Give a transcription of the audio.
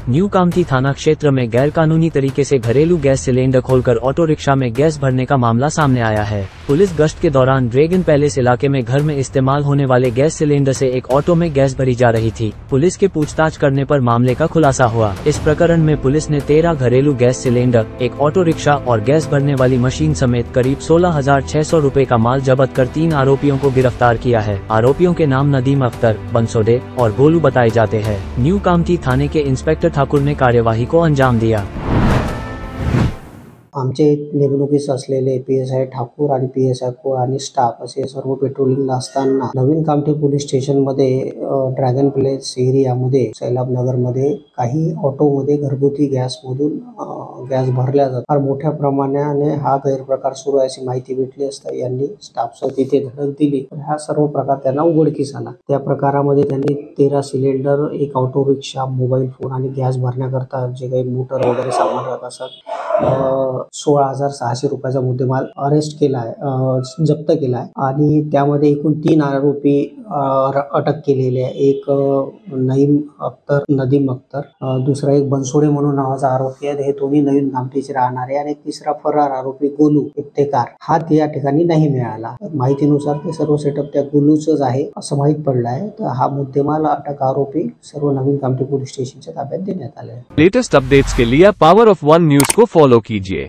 New Kamthi थाना क्षेत्र में गैरकानूनी तरीके से घरेलू गैस सिलेंडर खोलकर ऑटो रिक्शा में गैस भरने का मामला सामने आया है। पुलिस गश्त के दौरान ड्रैगन पैलेस इलाके में घर में इस्तेमाल होने वाले गैस सिलेंडर से एक ऑटो में गैस भरी जा रही थी। पुलिस के पूछताछ करने पर मामले का खुलासा हुआ। इस प्रकरण में पुलिस ने 13 घरेलू गैस सिलेंडर, एक ऑटो रिक्शा और गैस भरने वाली मशीन समेत करीब 16,600 रुपए का माल जब्त कर 3 आरोपियों को गिरफ्तार किया है। आरोपियों के नाम नदीम अख्तर, बंसोडे और गोलू बताए जाते हैं। न्यू कामठी थाने के इंस्पेक्टर ठाकुर ने कार्यवाही को अंजाम दिया। आमचे नेमणुकीस असलेले PSI ठाकूर आणि PSI कोळ आणि स्टाफ असे सर्व पेट्रोलिंगला असताना नवीन कामठी पोलीस स्टेशनमध्ये ड्रॅगन प्लेस एरियामध्ये सैलाब नगरमध्ये काही ऑटोमध्ये घरगुती गॅसमधून गॅस भरल्या जातात। फार मोठ्या प्रमाणाने हा गैरप्रकार सुरू आहे अशी माहिती भेटली असता यांनी स्टाफसह तिथे धडक दिली। हा सर्व प्रकार त्यांना उघडकीस आला। त्या प्रकारामध्ये त्यांनी 13 सिलेंडर, एक ऑटो रिक्षा, मोबाईल फोन आणि गॅस भरण्याकरता जे काही मोटर वगैरे सामान राहत असतात 16,600 रुपयाचा मुद्देमाल अरेस्ट केला आहे, जप्त केला आहे आणि त्यामध्ये एकूण 3 आरोपी अटक केलेले आहे। एक नदीम अख्तर, दुसरा एक बंसोडे म्हणून नावाचा आरोपी आहे, हे दोन्ही नवीन कामठीचे राहणारे, आणि तिसरा फरार आरोपी गोलू इफ्तेकार हा या ठिकाणी नाही मिळाला। माहितीनुसार ते सर्व सेटअप त्या गोलूचंच आहे असं माहित पडलं आहे। तर हा मुद्देमाल अटक आरोपी सर्व नवीन कामठी पोलीस स्टेशनच्या ताब्यात देण्यात आले। लेटेस्ट अपडेट्स के लिए पावर ऑफ वन न्यूज को फॉलो कीजिए।